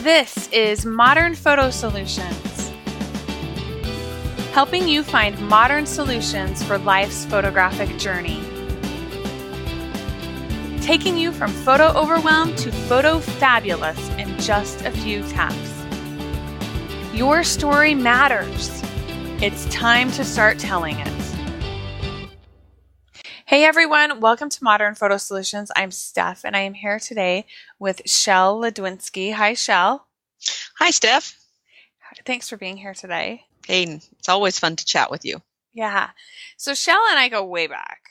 This is Modern Photo Solutions, helping you find modern solutions for life's photographic journey. Taking you from photo overwhelm to photo fabulous in just a few taps. Your story matters. It's time to start telling it. Hey everyone, welcome to Modern Photo Solutions. I'm Steph and I am here today with Chelle Ludwinski. Hi, Chelle. Hi, Steph. Thanks for being here today. Hey, it's always fun to chat with you. Yeah. So Chelle and I go way back,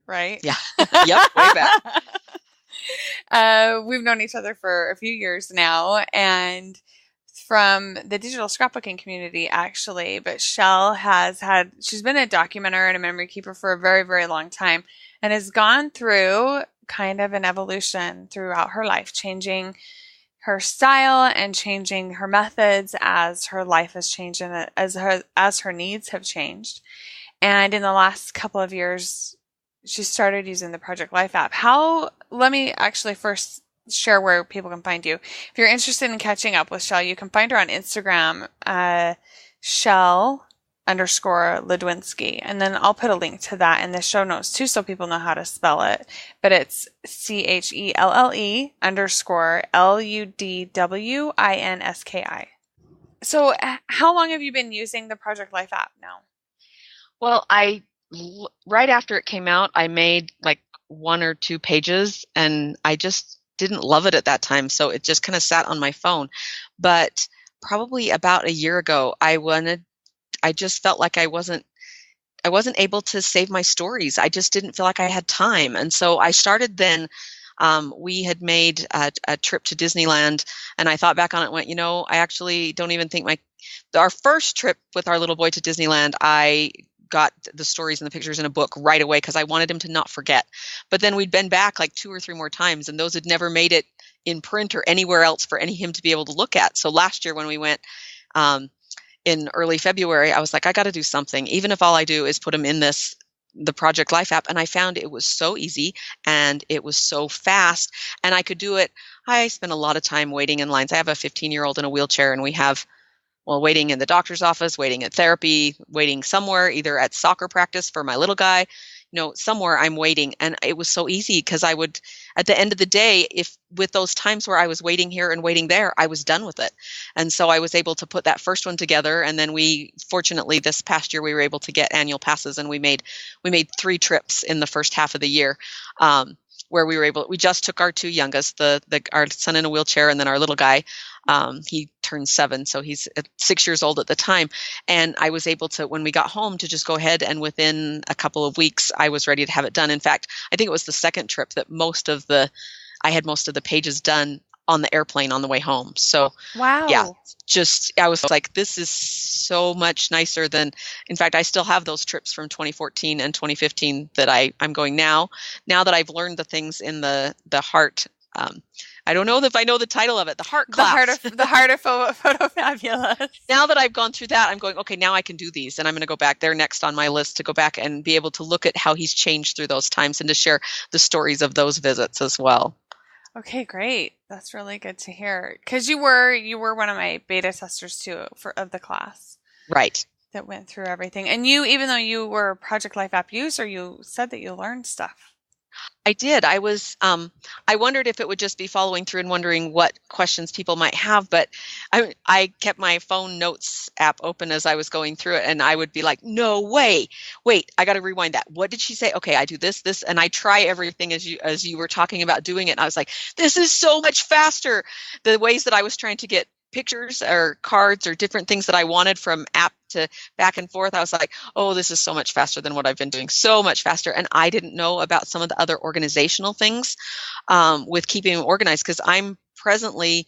right? Yeah. Yep, way back. We've known each other for a few years now, and from the digital scrapbooking community, actually. But Chelle she's been a documenter and a memory keeper for a very, very long time and has gone through kind of an evolution throughout her life, changing her style and changing her methods as her life has changed and as her needs have changed. And in the last couple of years, she started using the Project Life app. Let me actually first share where people can find you. If you're interested in catching up with Chelle, you can find her on Instagram, Chelle_Ludwinski. And then I'll put a link to that in the show notes too, so people know how to spell it. But it's CHELLE_LUDWINSKI. So how long have you been using the Project Life app now? Well, right after it came out, I made like 1 or 2 pages and I just didn't love it at that time. So it just kind of sat on my phone. But probably about a year ago, I just felt like I wasn't able to save my stories. I just didn't feel like I had time. And so I started then. We had made a trip to Disneyland and I thought back on it and went, I actually don't even think our first trip with our little boy to Disneyland, I got the stories and the pictures in a book right away because I wanted him to not forget. But then we'd been back like 2 or 3 more times and those had never made it in print or anywhere else for him to be able to look at. So last year when we went in early February, I was like, I got to do something, even if all I do is put him in the Project Life app. And I found it was so easy and it was so fast and I could do it. I spent a lot of time waiting in lines. I have a 15-year-old in a wheelchair and we have waiting in the doctor's office, waiting at therapy, waiting somewhere, either at soccer practice for my little guy, somewhere I'm waiting. And it was so easy because I would, at the end of the day, if with those times where I was waiting here and waiting there, I was done with it. And so I was able to put that first one together. And then fortunately, this past year, we were able to get annual passes and we made 3 trips in the first half of the year. Where we just took our 2 youngest, our son in a wheelchair and then our little guy. He turned 7, so he's 6 years old at the time. And I was able to, when we got home, to just go ahead and within a couple of weeks, I was ready to have it done. In fact, I think it was the second trip that I had most of the pages done on the airplane on the way home. So wow. Yeah, I was like, this is so much nicer than, in fact, I still have those trips from 2014 and 2015 that I'm going now that I've learned the things in the heart. I don't know if I know the title of it, the heart class. The heart of photo fabulous. Now that I've gone through that, I'm going, okay, now I can do these. And I'm going to go back there next on my list to go back and be able to look at how he's changed through those times and to share the stories of those visits as well. Okay, great. That's really good to hear. Because you were one of my beta testers too of the class. Right. That went through everything. And you, even though you were a Project Life app user, you said that you learned stuff. I did. I wondered if it would just be following through and wondering what questions people might have, but I kept my phone notes app open as I was going through it, and I would be like, no way, wait, I got to rewind that. What did she say? Okay, I do this, and I try everything as you were talking about doing it. And I was like, this is so much faster. The ways that I was trying to get pictures or cards or different things that I wanted from app to back and forth, I was like, oh, this is so much faster than what I've been doing, so much faster. And I didn't know about some of the other organizational things with keeping them organized, because I'm presently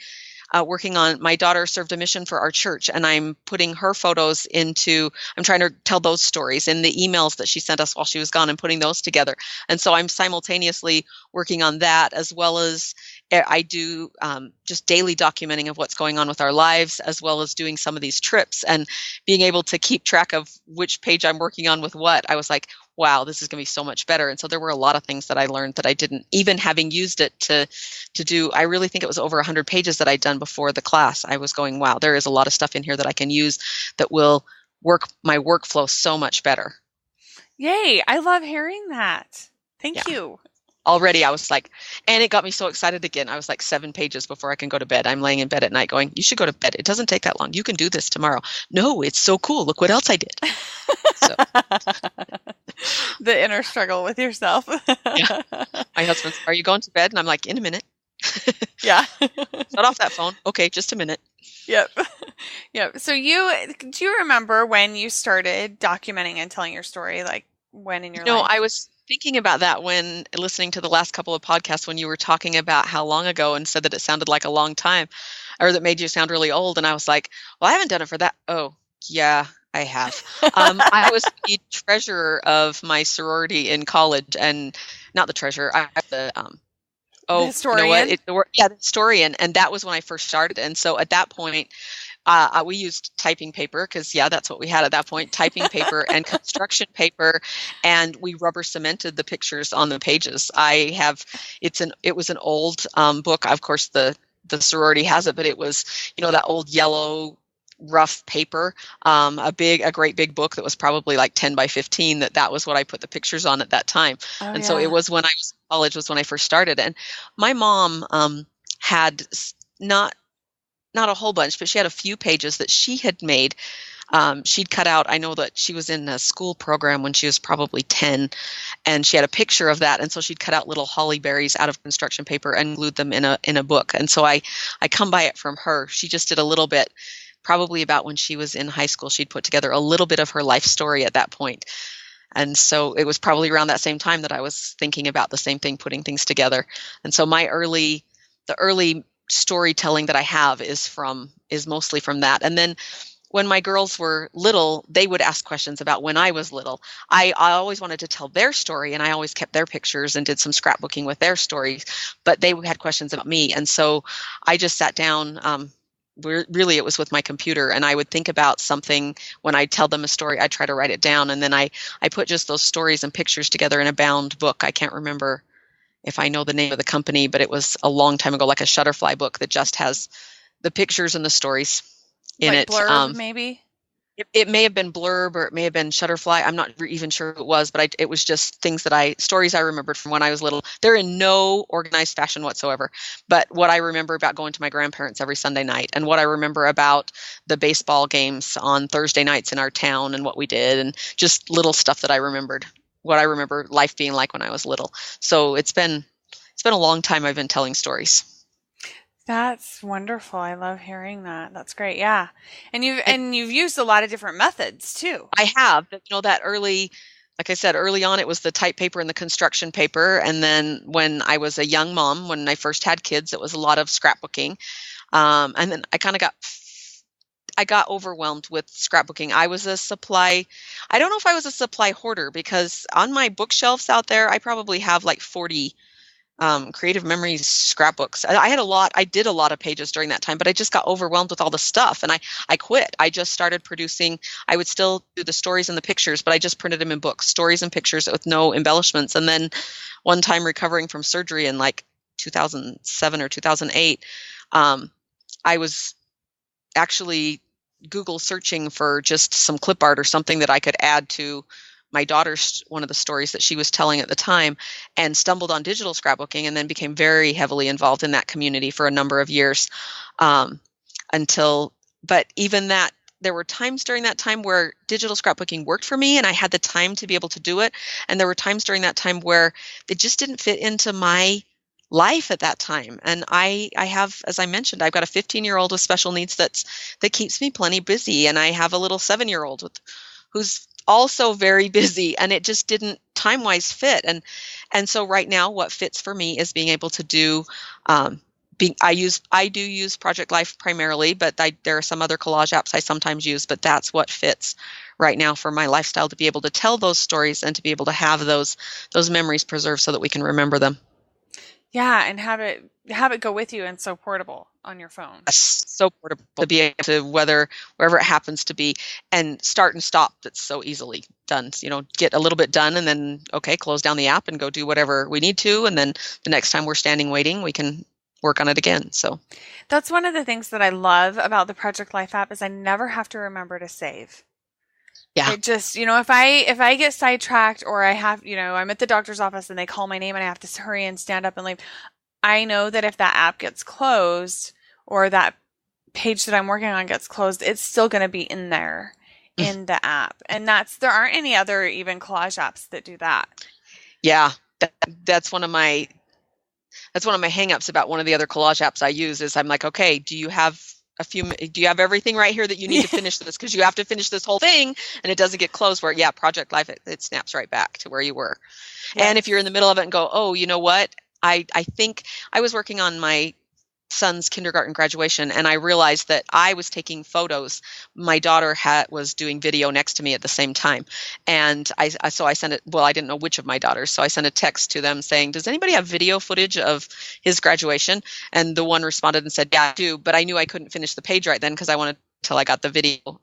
working on, my daughter served a mission for our church, and I'm putting her photos I'm trying to tell those stories in the emails that she sent us while she was gone and putting those together. And so I'm simultaneously working on that, as well as I do just daily documenting of what's going on with our lives, as well as doing some of these trips and being able to keep track of which page I'm working on with what. I was like, wow, this is going to be so much better. And so there were a lot of things that I learned that I didn't, even having used it to do, I really think it was over 100 pages that I'd done before the class. I was going, wow, there is a lot of stuff in here that I can use that will work my workflow so much better. Yay. I love hearing that. Thank Yeah. you. Already I was like, and it got me so excited again. I was like 7 pages before I can go to bed. I'm laying in bed at night going, you should go to bed. It doesn't take that long. You can do this tomorrow. No, it's so cool. Look what else I did. So. The inner struggle with yourself. Yeah. My husband's, are you going to bed? And I'm like, in a minute. Yeah. Shut off that phone. Okay, just a minute. Yep. Yep. So do you remember when you started documenting and telling your story? Like when in your life? I was thinking about that when listening to the last couple of podcasts when you were talking about how long ago and said that it sounded like a long time or that made you sound really old. And I was like, well, I haven't done it for that. Oh, yeah, I have. I was the treasurer of my sorority in college, and not the treasurer. I have the the historian. You know what? The historian, and that was when I first started. And so at that point, we used typing paper because, that's what we had at that point, typing paper and construction paper, and we rubber cemented the pictures on the pages. It was an old book. Of course, the sorority has it, but it was, that old yellow rough paper, a great big book that was probably like 10 by 15. That was what I put the pictures on at that time. Oh, and so it was when I was in college was when I first started. And my mom had not a whole bunch, but she had a few pages that she had made. She'd cut out, I know that she was in a school program when she was probably 10, and she had a picture of that. And so she'd cut out little holly berries out of construction paper and glued them in a book. And so I come by it from her. She just did a little bit, probably about when she was in high school. She'd put together a little bit of her life story at that point. And so it was probably around that same time that I was thinking about the same thing, putting things together. And so the early storytelling that I have is mostly from that. And then when my girls were little, they would ask questions about when I was little. I always wanted to tell their story, and I always kept their pictures and did some scrapbooking with their stories, but they had questions about me. And so I just sat down, really it was with my computer, and I would think about something. When I tell them a story, I try to write it down, and then I put just those stories and pictures together in a bound book. I can't remember if I know the name of the company, but it was a long time ago, like a Shutterfly book that just has the pictures and the stories in like it. Blurb, maybe? It may have been Blurb, or it may have been Shutterfly. I'm not even sure who it was, but it was just stories I remembered from when I was little. They're in no organized fashion whatsoever. But what I remember about going to my grandparents every Sunday night, and what I remember about the baseball games on Thursday nights in our town and what we did, and just little stuff that I remembered, what I remember life being like when I was little. So it's been a long time I've been telling stories. That's wonderful. I love hearing that. That's great. Yeah. And you've used a lot of different methods too. I have, that early, like I said, early on, it was the type paper and the construction paper. And then when I was a young mom, when I first had kids, it was a lot of scrapbooking. And then I got overwhelmed with scrapbooking. I don't know if I was a supply hoarder, because on my bookshelves out there, I probably have like 40 Creative Memories scrapbooks. I did a lot of pages during that time, but I just got overwhelmed with all the stuff, and I quit. I just started producing. I would still do the stories and the pictures, but I just printed them in books, stories and pictures with no embellishments. And then one time, recovering from surgery in like 2007 or 2008, I was actually Google searching for just some clip art or something that I could add to my daughter's, one of the stories that she was telling at the time, and stumbled on digital scrapbooking, and then became very heavily involved in that community for a number of years. But even that, there were times during that time where digital scrapbooking worked for me and I had the time to be able to do it. And there were times during that time where it just didn't fit into my life at that time. And I have, as I mentioned, I've got a 15-year-old with special needs that keeps me plenty busy. And I have a little 7-year-old who's also very busy, and it just didn't time-wise fit. And so right now what fits for me is being able to do, I do use Project Life primarily, but there are some other collage apps I sometimes use, but that's what fits right now for my lifestyle, to be able to tell those stories and to be able to have those memories preserved so that we can remember them. Yeah, and have it have it go with you and so portable on your phone. So portable to be able to wherever it happens to be, and start and stop. That's so easily done. Get a little bit done and then, okay, close down the app and go do whatever we need to. And then the next time we're standing waiting, we can work on it again. So that's one of the things that I love about the Project Life app is I never have to remember to save. Yeah. It just, if I get sidetracked or I have, I'm at the doctor's office and they call my name and I have to hurry and stand up and leave, I know that if that app gets closed or that page that I'm working on gets closed, it's still going to be in there in the app. And there aren't any other even collage apps that do that. Yeah. That's one of my hangups about one of the other collage apps I use is I'm like, okay, do you have everything right here that you need to finish this? Because you have to finish this whole thing and it doesn't get closed where, Project Life, it snaps right back to where you were. Yes. And if you're in the middle of it and go, oh, you know what? I think I was working on my son's kindergarten graduation and I realized that I was taking photos. My daughter was doing video next to me at the same time. And so I sent it, I didn't know which of my daughters. So I sent a text to them saying, does anybody have video footage of his graduation? And the one responded and said, yeah, I do. But I knew I couldn't finish the page right then because I wanted till I got the video.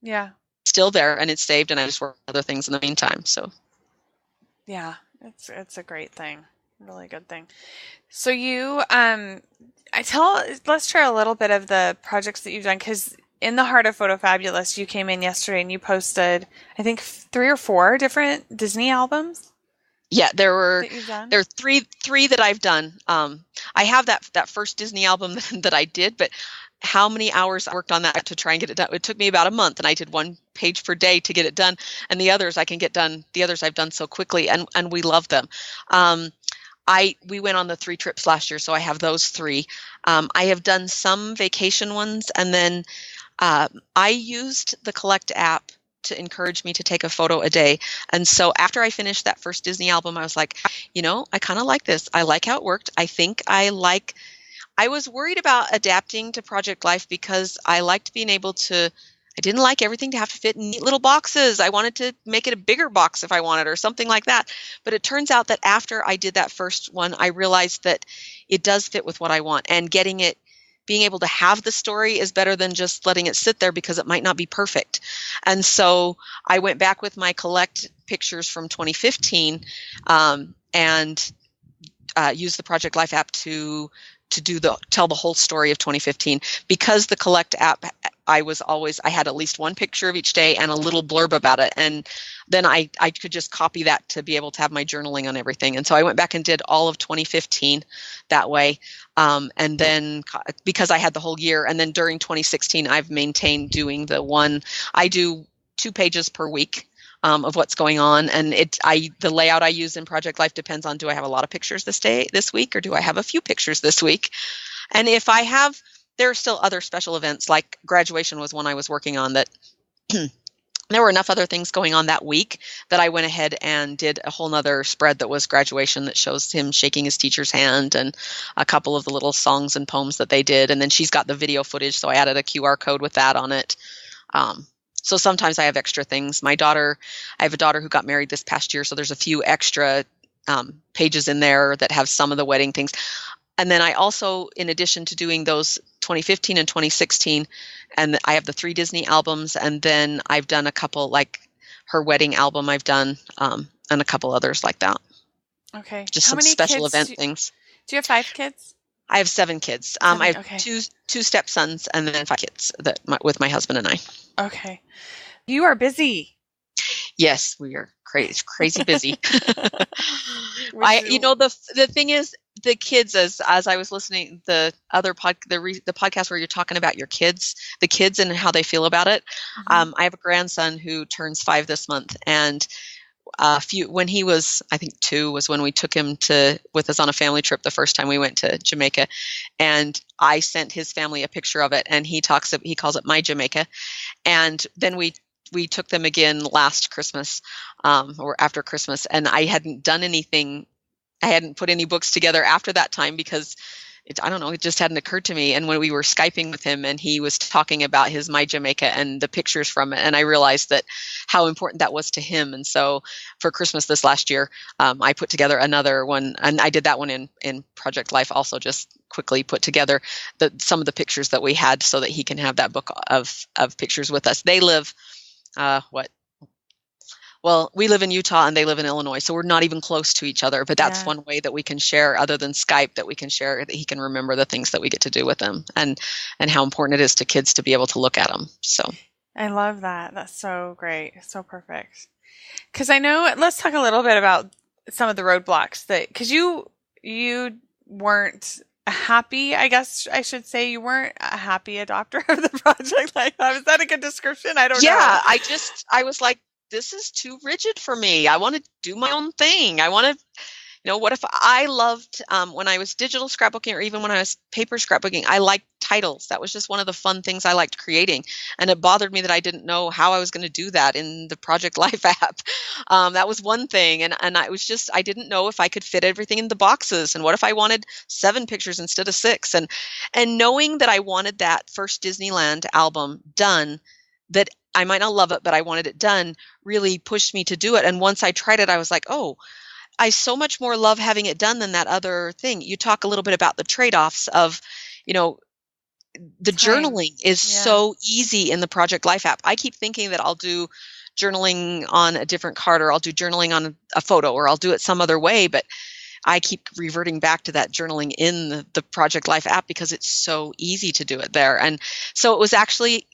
Yeah. Still there and it's saved and I just worked on other things in the meantime. So yeah, it's a great thing. Really good thing. So you, let's share a little bit of the projects that you've done, because in the Heart of Photo Fabulous, you came in yesterday and you posted, I think, 3 or 4 different Disney albums. Yeah, there are 3 that I've done. I have that first Disney album that I did, but how many hours I worked on that to try and get it done. It took me about a month and I did 1 page per day to get it done. And the others I can get done. The others I've done so quickly and we love them. We went on the 3 trips last year, so I have those 3. I have done some vacation ones, and then I used the Collect app to encourage me to take a photo a day. And so after I finished that first Disney album, I was like, I kind of like this. I like how it worked. I was worried about adapting to Project Life because I liked being able to, I didn't like everything to have to fit in neat little boxes. I wanted to make it a bigger box if I wanted or something like that. But it turns out that after I did that first one, I realized that it does fit with what I want. And being able to have the story is better than just letting it sit there because it might not be perfect. And so I went back with my Collect pictures from 2015 and used the Project Life app to tell the whole story of 2015. Because the Collect app, I had at least 1 picture of each day and a little blurb about it. And then I could just copy that to be able to have my journaling on everything. And so I went back and did all of 2015 that way. And then because I had the whole year, and then during 2016, I've maintained doing I do 2 pages per week. Of what's going on, and the layout I use in Project Life depends on, do I have a lot of pictures this week, or do I have a few pictures this week? And if I have, there are still other special events, like graduation was one I was working on that there were enough other things going on that week that I went ahead and did a whole nother spread that was graduation that shows him shaking his teacher's hand and a couple of the little songs and poems that they did. And then she's got the video footage, so I added a QR code with that on it. So sometimes I have extra things. I have a daughter who got married this past year, so there's a few extra pages in there that have some of the wedding things. And then I also, in addition to doing those 2015 and 2016, and I have the 3 Disney albums, and then I've done a couple, like her wedding album I've done, and a couple others like that. Okay. Just some special event things. Do you have 5 kids? I have 7 kids. I have okay. two stepsons and then 5 kids with my husband and I. Okay. You are busy. Yes, we are crazy busy. The thing is, the kids, as I was listening, the podcast where you're talking about your kids, the kids and how they feel about it. Mm-hmm. I have a grandson who turns 5 this month, and when he was, I think 2, was when we took him with us on a family trip the first time we went to Jamaica, and I sent his family a picture of it, and he calls it my Jamaica, and then we took them again last Christmas, or after Christmas, and I hadn't done anything. I hadn't put any books together after that time because I don't know, it just hadn't occurred to me. And when we were Skyping with him and he was talking about his My Jamaica and the pictures from it, and I realized that how important that was to him. And so for Christmas this last year, I put together another one, and I did that one in Project Life also, just quickly put together some of the pictures that we had so that he can have that book of pictures with us. They live, well, we live in Utah and they live in Illinois, so we're not even close to each other. But that's one way that we can share, other than Skype, that we can share, that he can remember the things that we get to do with them, and how important it is to kids to be able to look at them. So I love that. That's so great. So perfect. Because I know, let's talk a little bit about some of the roadblocks because you weren't happy, I guess I should say. You weren't a happy adopter of the project. Like, is that a good description? I don't know. Yeah, I was like, this is too rigid for me. I want to do my own thing. I want to, what if I loved, when I was digital scrapbooking, or even when I was paper scrapbooking, I liked titles. That was just one of the fun things I liked creating. And it bothered me that I didn't know how I was going to do that in the Project Life app. That was one thing. And I didn't know if I could fit everything in the boxes. And what if I wanted 7 pictures instead of 6? And knowing that I wanted that first Disneyland album done, that I might not love it, but I wanted it done, really pushed me to do it. And once I tried it, I was like, oh, I so much more love having it done than that other thing. You talk a little bit about the trade-offs of, the time. Journaling is so easy in the Project Life app. I keep thinking that I'll do journaling on a different card, or I'll do journaling on a photo, or I'll do it some other way, but I keep reverting back to that journaling in the Project Life app because it's so easy to do it there. And so it was actually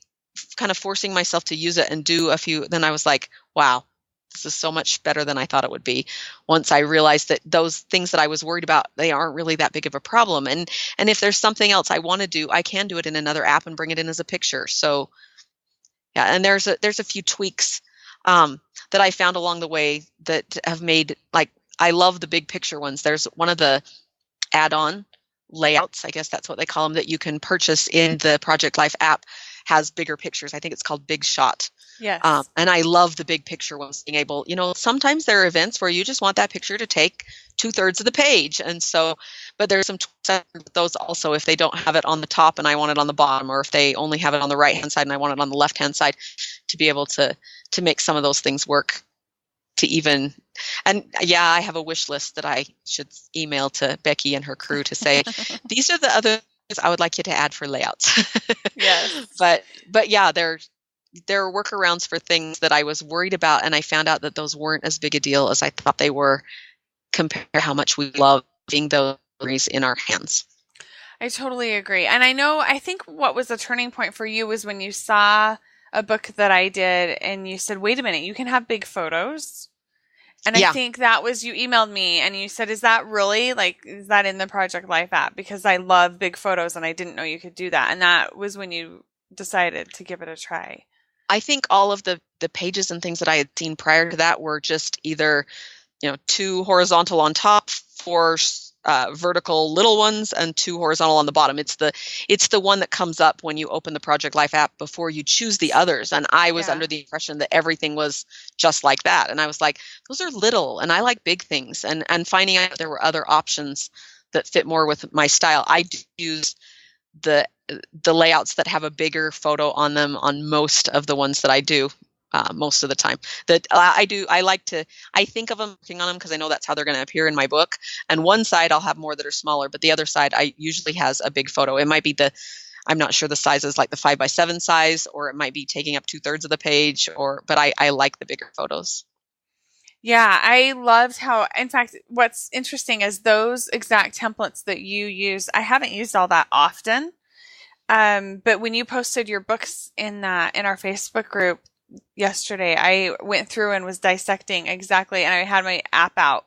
kind of forcing myself to use it and do a few. Then I was like, wow, this is so much better than I thought it would be. Once I realized that those things that I was worried about, they aren't really that big of a problem. And if there's something else I want to do, I can do it in another app and bring it in as a picture. So yeah, and there's a few tweaks that I found along the way that have made, like, I love the big picture ones. There's one of the add-on layouts, I guess that's what they call them, that you can purchase in the Project Life app, has bigger pictures. I think it's called Big Shot. Yes. And I love the big picture ones, being able, sometimes there are events where you just want that picture to take 2/3 of the page. And so, but there's some those also, if they don't have it on the top and I want it on the bottom, or if they only have it on the right-hand side and I want it on the left-hand side, to be able to make some of those things work. I have a wish list that I should email to Becky and her crew to say, these are the other I would like you to add for layouts. Yes. But yeah, there are workarounds for things that I was worried about, and I found out that those weren't as big a deal as I thought they were, compared to how much we love being those memories in our hands. I totally agree. And I think what was a turning point for you was when you saw a book that I did and you said, wait a minute, you can have big photos. And I think that was, you emailed me and you said, is that in the Project Life app? Because I love big photos and I didn't know you could do that. And that was when you decided to give it a try. I think all of the pages and things that I had seen prior to that were just either, 2 horizontal on top, 4 vertical little ones, and 2 horizontal on the bottom. It's the one that comes up when you open the Project Life app before you choose the others. And I was under the impression that everything was just like that. And I was like, those are little, and I like big things. And finding out there were other options that fit more with my style. I do use the layouts that have a bigger photo on them on most of the ones that I do. Most of the time that I think of them, working on them, because I know that's how they're going to appear in my book. And one side I'll have more that are smaller, but the other side I usually has a big photo. It might be I'm not sure the size is like the 5x7 size, or it might be taking up 2/3 of the page, but I like the bigger photos. Yeah, I loved how, in fact, what's interesting is those exact templates that you use, I haven't used all that often. But when you posted your books in our Facebook group yesterday, I went through and was dissecting exactly, and I had my app out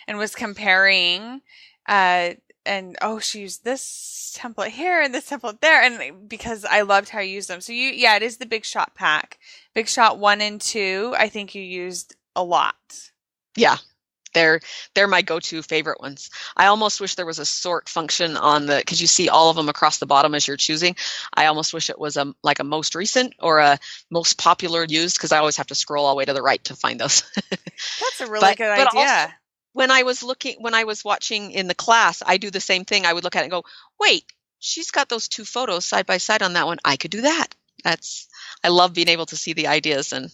and was comparing, she used this template here and this template there, and because I loved how you used them. So it is the Big Shot pack. Big Shot 1 and 2, I think you used a lot. Yeah. They're my go-to favorite ones. I almost wish there was a sort function because you see all of them across the bottom as you're choosing. I almost wish it was a most recent or a most popular used, because I always have to scroll all the way to the right to find those. That's a really good idea. when I was watching in the class, I do the same thing. I would look at it and go, wait, she's got those two photos side by side on that one. I could do that. I love being able to see the ideas and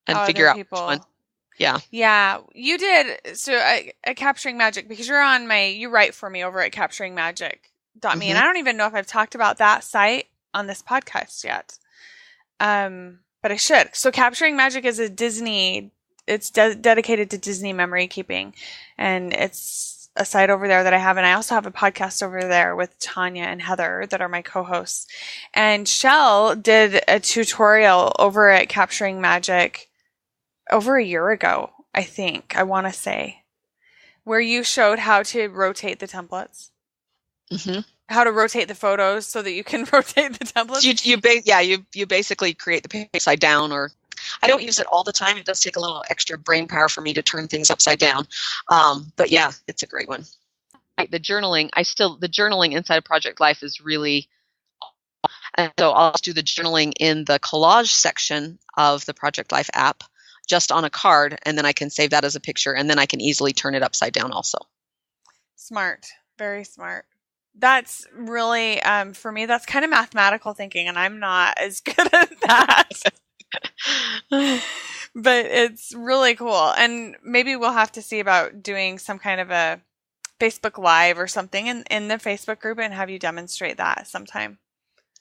Other figure out which one. people. Yeah. Yeah, you did. So at Capturing Magic, because you write for me over at capturingmagic.me, and Hmm. I don't even know if I've talked about that site on this podcast yet. But I should. So Capturing Magic is it's dedicated to Disney memory keeping, and it's a site over there that I have, and I also have a podcast over there with Tanya and Heather that are my co-hosts. And Chelle did a tutorial over at Capturing Magic over a year ago, I think, I want to say, where you showed how to rotate the templates, Hmm. how to rotate the photos so that you can rotate the templates. You basically create the page upside down, or I don't use it all the time. It does take a little extra brain power for me to turn things upside down. But yeah, it's a great one. The journaling inside of Project Life is really, and so I'll just do the journaling in the collage section of the Project Life app, just on a card, and then I can save that as a picture, and then I can easily turn it upside down also. Smart. Very smart. That's really, for me, that's kind of mathematical thinking, and I'm not as good at that. But it's really cool. And maybe we'll have to see about doing some kind of a Facebook Live or something in the Facebook group and have you demonstrate that sometime.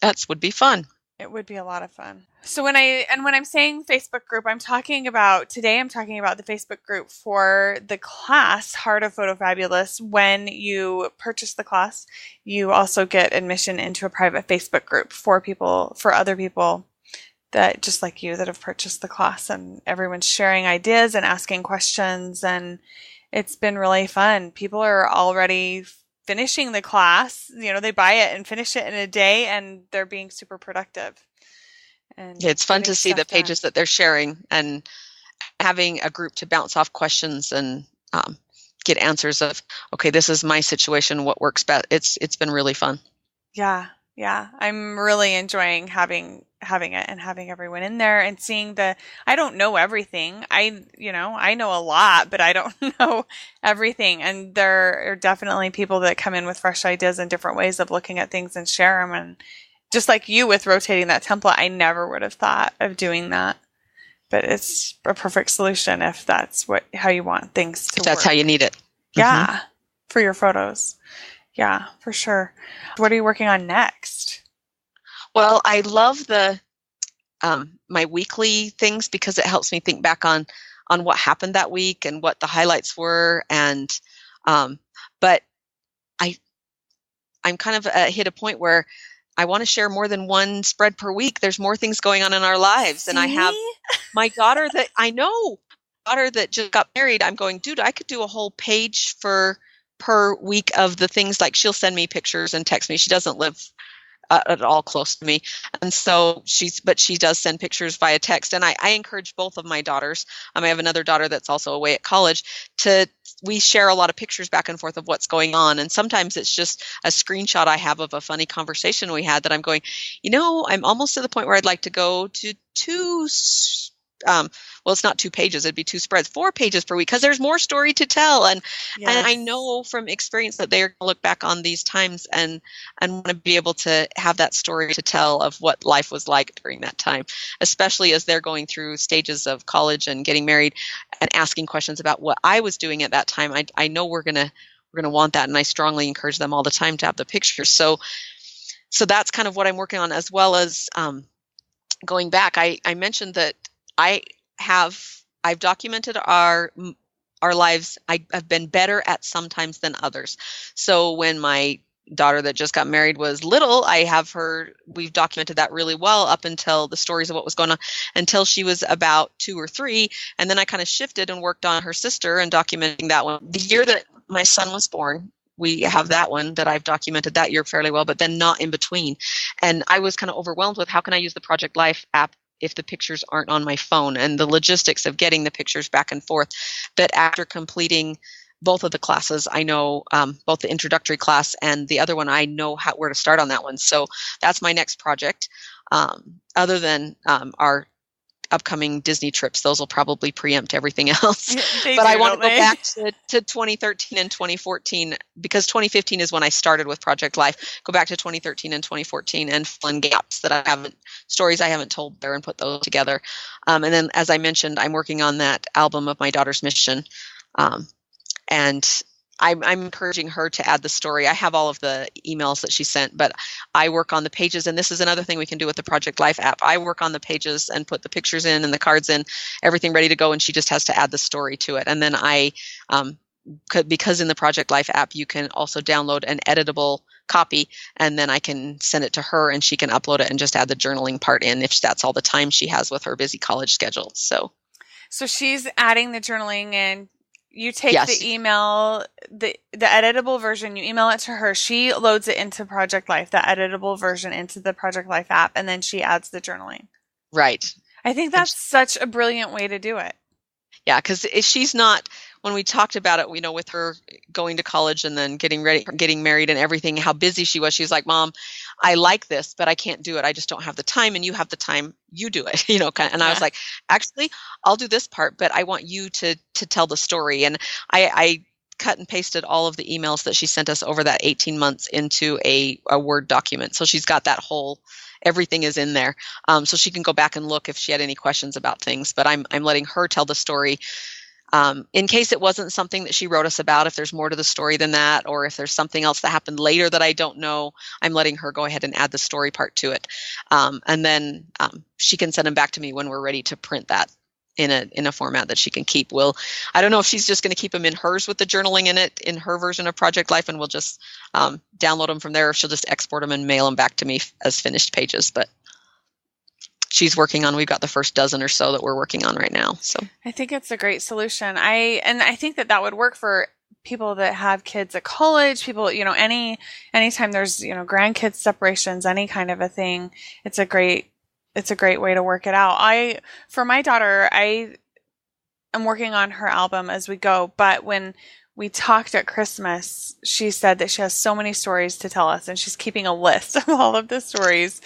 That would be fun. It would be a lot of fun. So when I'm saying Facebook group, I'm talking about the Facebook group for the class Heart of Photo Fabulous. When you purchase the class, you also get admission into a private Facebook group for other people that just like you that have purchased the class, and everyone's sharing ideas and asking questions, and it's been really fun. People are already finishing the class. They buy it and finish it in a day, and they're being super productive. And it's fun to see the pages that they're sharing and having a group to bounce off questions and get answers of, okay, this is my situation, what works best. It's been really fun. Yeah. I'm really enjoying having it and having everyone in there and seeing I don't know everything. I know a lot, but I don't know everything. And there are definitely people that come in with fresh ideas and different ways of looking at things and share them. And just like you with rotating that template, I never would have thought of doing that. But it's a perfect solution if that's how you want things to work. That's how you need it. Yeah, mm-hmm. For your photos. Yeah, for sure. What are you working on next? Well, I love the my weekly things because it helps me think back on what happened that week and what the highlights were. And but I'm kind of hit a point where I want to share more than one spread per week. There's more things going on in our lives. And I have my daughter that just got married. I'm going, dude, I could do a whole page per week of the things. Like, she'll send me pictures and text me. She doesn't live at all close to me. And so she does send pictures via text. And I encourage both of my daughters. I have another daughter that's also away at college. We share a lot of pictures back and forth of what's going on. And sometimes it's just a screenshot I have of a funny conversation we had that I'm going, I'm almost to the point where I'd like to go to two, well, it's not 2 pages, it'd be 2 spreads, 4 pages per week, because there's more story to tell. And I know from experience that they're going to look back on these times and want to be able to have that story to tell of what life was like during that time, especially as they're going through stages of college and getting married and asking questions about what I was doing at that time. I know we're going to want that. And I strongly encourage them all the time to have the pictures. So that's kind of what I'm working on, as well as going back. I mentioned that I've documented our lives. I've been better at sometimes than others. So when my daughter that just got married was little, we've documented that really well up until the stories of what was going on until she was about 2 or 3. And then I kind of shifted and worked on her sister and documenting that one. The year that my son was born, we have that one that I've documented that year fairly well, but then not in between. And I was kind of overwhelmed with how can I use the Project Life app if the pictures aren't on my phone, and the logistics of getting the pictures back and forth. That after completing both of the classes, I know both the introductory class and the other one, I know where to start on that one. So that's my next project. Other than our upcoming Disney trips. Those will probably preempt everything else. They But do, I want to don't go they? back to 2013 and 2014 because 2015 is when I started with Project Life. Go back to 2013 and 2014 and fill in gaps that stories I haven't told there and put those together. And then, as I mentioned, I'm working on that album of my daughter's mission. And I'm encouraging her to add the story. I have all of the emails that she sent, but I work on the pages, and this is another thing we can do with the Project Life app. I work on the pages and put the pictures in and the cards in, everything ready to go, and she just has to add the story to it. And then because in the Project Life app, you can also download an editable copy, and then I can send it to her, and she can upload it and just add the journaling part in if that's all the time she has with her busy college schedule. So she's adding the journaling in. You take yes. the email, the editable version, you email it to her. She loads it into Project Life, the editable version into the Project Life app, and then she adds the journaling. Right. I think that's such a brilliant way to do it. Yeah, because she's not, when we talked about it, with her going to college and then getting married and everything, how busy she was. She was like, Mom, I like this, but I can't do it. I just don't have the time, and you have the time, you do it, and I was like, actually, I'll do this part, but I want you to tell the story. And I cut and pasted all of the emails that she sent us over that 18 months into a Word document. So she's got that whole, everything is in there. So she can go back and look if she had any questions about things, but I'm letting her tell the story. In case it wasn't something that she wrote us about, if there's more to the story than that, or if there's something else that happened later that I don't know, I'm letting her go ahead and add the story part to it. And then she can send them back to me when we're ready to print that in a format that she can keep. I don't know if she's just going to keep them in hers with the journaling in it, in her version of Project Life, and we'll just download them from there, or if she'll just export them and mail them back to me as finished pages. But she's working on, we've got the first dozen or so that we're working on right now. So I think it's a great solution. I think that would work for people that have kids at college, people, anytime there's, grandkids separations, any kind of a thing, it's a great way to work it out. For my daughter, I am working on her album as we go, but when we talked at Christmas, she said that she has so many stories to tell us, and she's keeping a list of all of the stories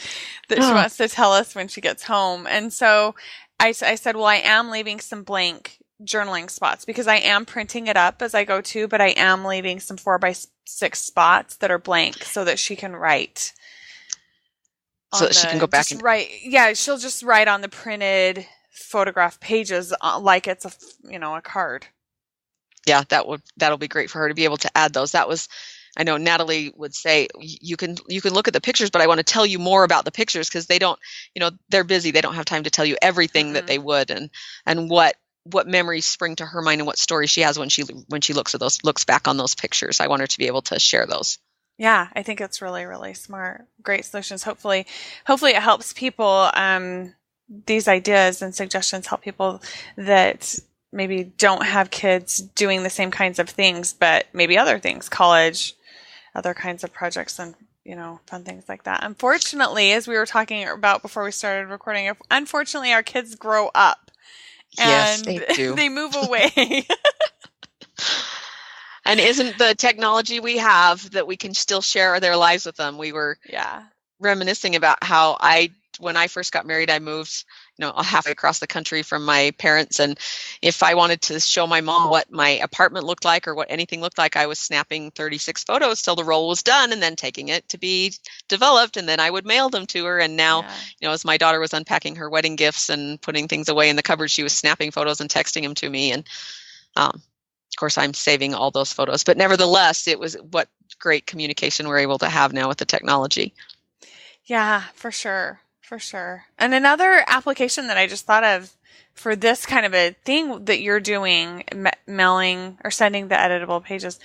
that she wants to tell us when she gets home. And so I said, well, I am leaving some blank journaling spots because I am printing it up as I go too, but I am leaving some 4x6 spots that are blank so that she can write. So that she can go back and write. Yeah, she'll just write on the printed photograph pages like it's a card. Yeah, that'll be great for her to be able to add those. I know Natalie would say, you can look at the pictures, but I want to tell you more about the pictures because they don't, they're busy. They don't have time to tell you everything that they would, and what memories spring to her mind and what stories she has when she looks back on those pictures. I want her to be able to share those. Yeah, I think it's really, really smart. Great solutions. Hopefully it helps people. These ideas and suggestions help people that maybe don't have kids doing the same kinds of things, but maybe other things, college, other kinds of projects, and fun things like that. Unfortunately, as we were talking about before we started recording, unfortunately our kids grow up. Yes, and they do. They move away. And isn't the technology we have that we can still share their lives with them? We were reminiscing about how when I first got married, I moved, halfway across the country from my parents. And if I wanted to show my mom what my apartment looked like or what anything looked like, I was snapping 36 photos till the roll was done and then taking it to be developed. And then I would mail them to her. And now, as my daughter was unpacking her wedding gifts and putting things away in the cupboard, she was snapping photos and texting them to me. And, of course, I'm saving all those photos. But nevertheless, it was what great communication we're able to have now with the technology. Yeah, for sure. For sure. And another application that I just thought of for this kind of a thing that you're doing, mailing or sending the editable pages,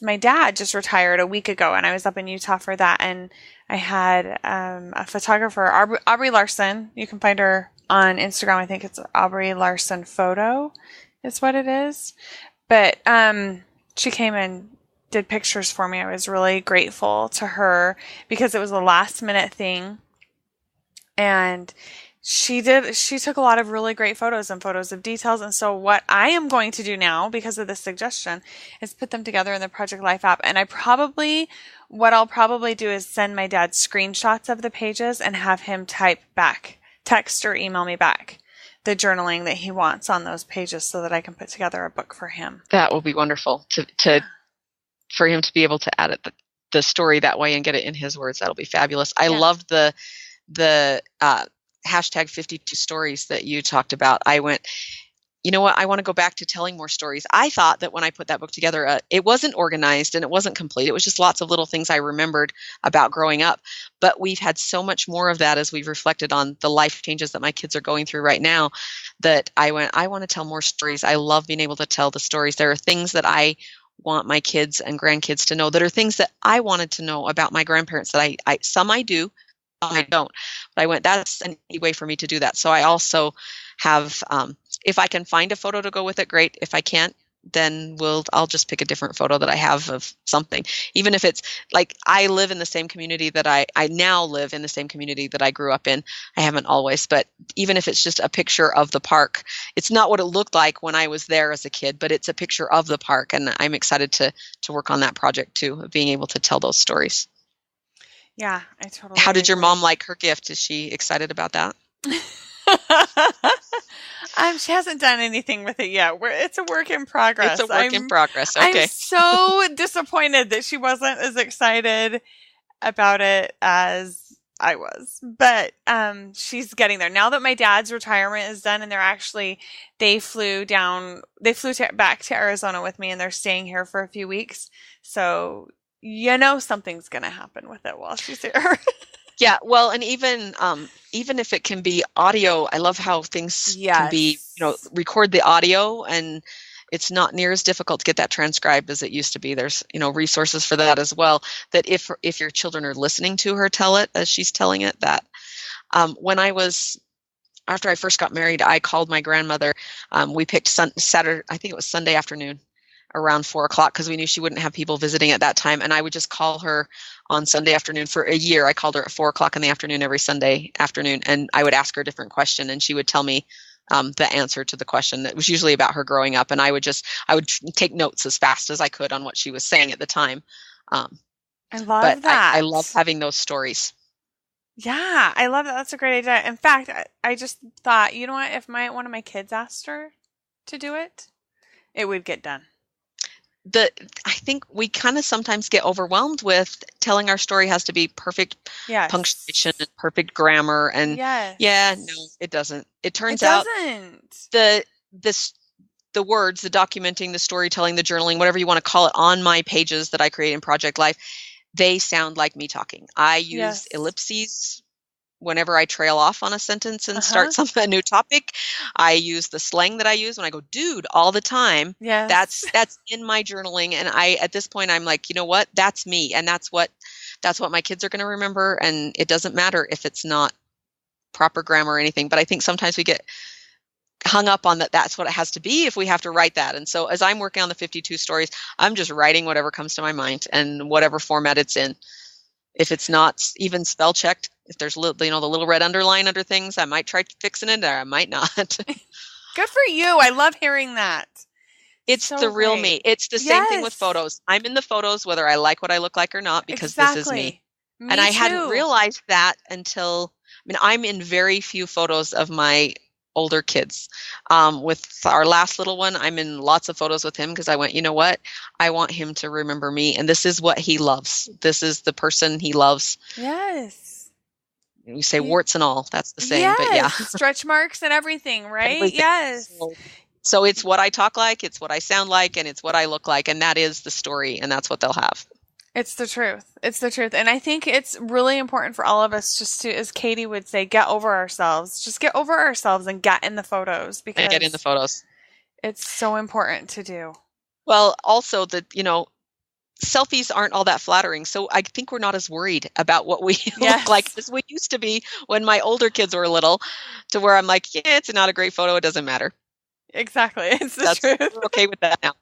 my dad just retired a week ago, and I was up in Utah for that, and I had a photographer, Aubrey Larson. You can find her on Instagram. I think it's Aubrey Larson Photo is what it is. But she came and did pictures for me. I was really grateful to her because it was a last minute thing. And she took a lot of really great photos and photos of details. And so what I am going to do now, because of this suggestion, is put them together in the Project Life app. And what I'll probably do is send my dad screenshots of the pages and have him type back text or email me back the journaling that he wants on those pages so that I can put together a book for him. That will be wonderful for him to be able to edit the story that way and get it in his words. That'll be fabulous. I love the hashtag 52 stories that you talked about. I went, you know what? I want to go back to telling more stories. I thought that when I put that book together, it wasn't organized and it wasn't complete. It was just lots of little things I remembered about growing up. But we've had so much more of that as we've reflected on the life changes that my kids are going through right now, that I went, I want to tell more stories. I love being able to tell the stories. There are things that I want my kids and grandkids to know that are things that I wanted to know about my grandparents that some I do, some I don't. But I went, that's an easy way for me to do that. So I also have, if I can find a photo to go with it, great. If I can't, then I'll just pick a different photo that I have of something. Even if it's like, I live in the same community that I now live in the same community that I grew up in. I haven't always, but even if it's just a picture of the park, it's not what it looked like when I was there as a kid, but it's a picture of the park. And I'm excited to work on that project too, of being able to tell those stories. Yeah, I totally How did your agree. mom like her gift? Is she excited about that? She hasn't done anything with it yet. It's a work in progress. It's a work in progress. Okay. I'm so disappointed that she wasn't as excited about it as I was. But she's getting there. Now that my dad's retirement is done and they flew back to Arizona with me and they're staying here for a few weeks. So, something's going to happen with it while she's here. Yeah, well, and even if it can be audio, I love how things can be, record the audio, and it's not near as difficult to get that transcribed as it used to be. There's, resources for that as well, that if your children are listening to her tell it as she's telling it, that after I first got married, I called my grandmother. We picked Saturday, I think it was Sunday afternoon, around 4:00, because we knew she wouldn't have people visiting at that time. And I would just call her on Sunday afternoon for a year. I called her at 4:00 in the afternoon every Sunday afternoon, and I would ask her a different question, and she would tell me the answer to the question. That was usually about her growing up, and I would take notes as fast as I could on what she was saying at the time. I love that. I love having those stories. Yeah, I love that. That's a great idea. In fact, I just thought, you know what? If one of my kids asked her to do it, it would get done. I think we kind of sometimes get overwhelmed with telling our story has to be perfect punctuation and perfect grammar. And no, it doesn't. It turns out the words, the documenting, the storytelling, the journaling, whatever you want to call it, on my pages that I create in Project Life, they sound like me talking. I use ellipses whenever I trail off on a sentence and start a new topic. I use the slang that I use when I go, dude, all the time. Yes. That's in my journaling. And at this point, I'm like, you know what? That's me. And that's what my kids are going to remember. And it doesn't matter if it's not proper grammar or anything. But I think sometimes we get hung up on that. That's what it has to be if we have to write that. And so as I'm working on the 52 stories, I'm just writing whatever comes to my mind and whatever format it's in. If it's not even spell checked, if there's the little red underline under things, I might try fixing it, or I might not. Good for you. I love hearing that. It's so the real me. It's the same thing with photos. I'm in the photos whether I like what I look like or not, because this is me. And I hadn't realized that until, I'm in very few photos of my older kids. With our last little one, I'm in lots of photos with him because I went, you know what? I want him to remember me, and this is what he loves. This is the person he loves. Yes. You say warts and all. That's the same, but yeah. Stretch marks and everything, right? Everything. Yes. So it's what I talk like, it's what I sound like, and it's what I look like, and that is the story, and that's what they'll have. It's the truth. It's the truth. And I think it's really important for all of us just to, as Katie would say, get over ourselves. Just get over ourselves and get in the photos, because get in the photos. It's so important to do. Well, also selfies aren't all that flattering. So I think we're not as worried about what we look like as we used to be when my older kids were little, to where I'm like, it's not a great photo. It doesn't matter. Exactly. It's the truth. We're okay with that now.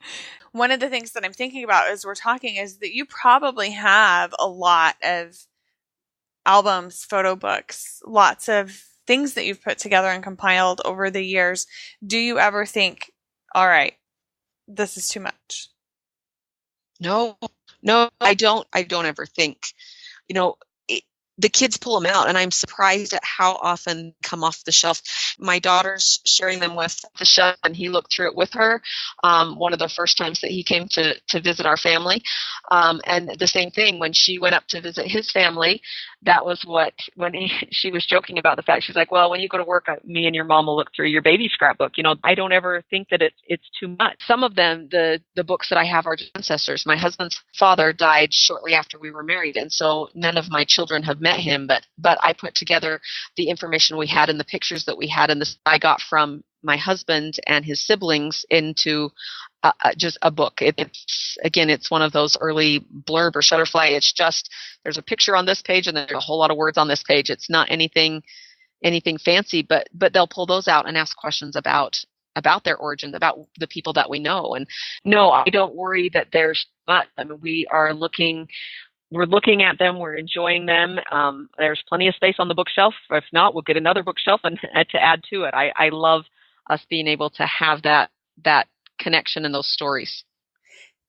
One of the things that I'm thinking about as we're talking is that you probably have a lot of albums, photo books, lots of things that you've put together and compiled over the years. Do you ever think, all right, this is too much? No, I don't ever think, the kids pull them out, and I'm surprised at how often they come off the shelf. My daughter's sharing them with the chef, and he looked through it with her one of the first times that he came to visit our family. And the same thing, when she went up to visit his family, that was she was joking about the fact, she's like, well, when you go to work, me and your mom will look through your baby scrapbook. I don't ever think that it's too much. Some of them, the books that I have are ancestors. My husband's father died shortly after we were married, and so none of my children have met him, but I put together the information we had and the pictures that we had, and this I got from my husband and his siblings into just a book. It's one of those early blurb or shutterfly. It's just, there's a picture on this page and there's a whole lot of words on this page. It's not anything fancy, but they'll pull those out and ask questions about their origins, about the people that we know. And no, I don't worry that there's but. I mean, we're looking at them, we're enjoying them. There's plenty of space on the bookshelf. If not, we'll get another bookshelf and to add to it. I love us being able to have that connection and those stories.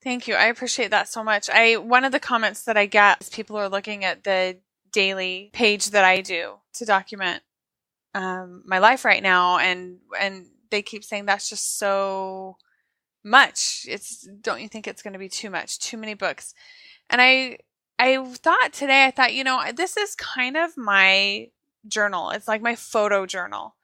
Thank you. I appreciate that so much. One of the comments that I get is people are looking at the daily page that I do to document my life right now, and they keep saying that's just so much. Don't you think it's going to be too much, too many books? And I thought today, this is kind of my journal. It's like my photo journal.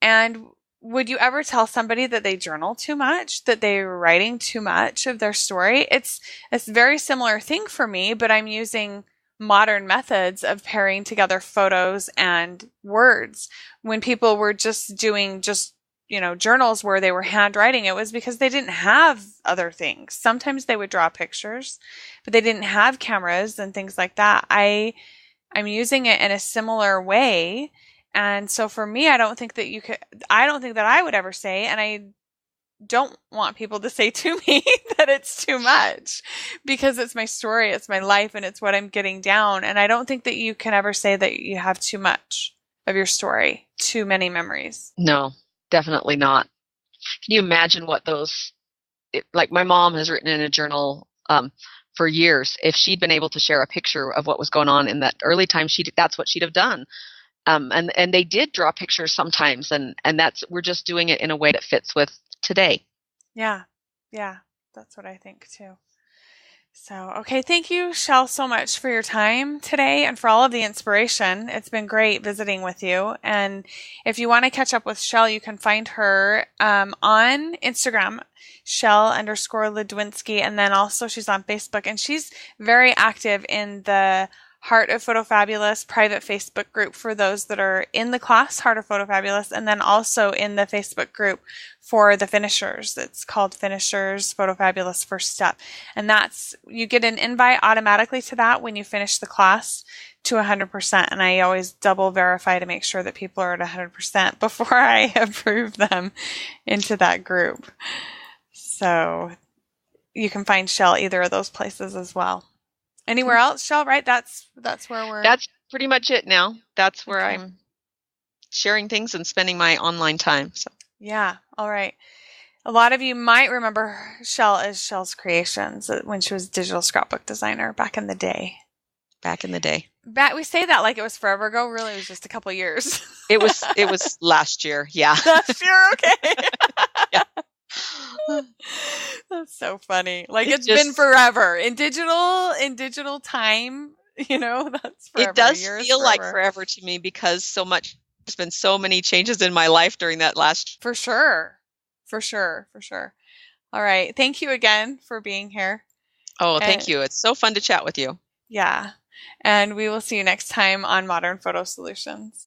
And would you ever tell somebody that they journal too much, that they're writing too much of their story? It's a very similar thing for me, but I'm using modern methods of pairing together photos and words. When people were just doing journals where they were handwriting, it was because they didn't have other things. Sometimes they would draw pictures, but they didn't have cameras and things like that. I'm using it in a similar way. And so for me, I don't think that I would ever say, and I don't want people to say to me that it's too much, because it's my story, it's my life, and it's what I'm getting down. And I don't think that you can ever say that you have too much of your story, too many memories. No, definitely not. Can you imagine what like my mom has written in a journal for years. If she'd been able to share a picture of what was going on in that early time, that's what she'd have done. And they did draw pictures sometimes, and we're just doing it in a way that fits with today. Yeah, that's what I think too. So, okay, thank you, Chelle, so much for your time today and for all of the inspiration. It's been great visiting with you. And if you want to catch up with Chelle, you can find her on Instagram, Chelle_Ludwinski, and then also she's on Facebook, and she's very active in the Heart of Photo Fabulous private Facebook group for those that are in the class, Heart of Photo Fabulous, and then also in the Facebook group for the finishers. It's called Finishers Photo Fabulous First Step. And you get an invite automatically to that when you finish the class to 100%. And I always double verify to make sure that people are at 100% before I approve them into that group. So you can find Chelle either of those places as well. Anywhere else, Chelle, right? That's where we're... That's pretty much it now. That's where I'm sharing things and spending my online time. So. Yeah. All right. A lot of you might remember Chelle as Chelle's Creations when she was digital scrapbook designer back in the day. We say that like it was forever ago. Really, it was just a couple years. It was last year. Yeah. Last year. Okay. Yeah. That's so funny. Like it's been forever in digital time, that's forever. It does feel like forever to me, because there's been so many changes in my life during that last. For sure. All right. Thank you again for being here. Oh, thank you. It's so fun to chat with you. Yeah. And we will see you next time on Modern Photo Solutions.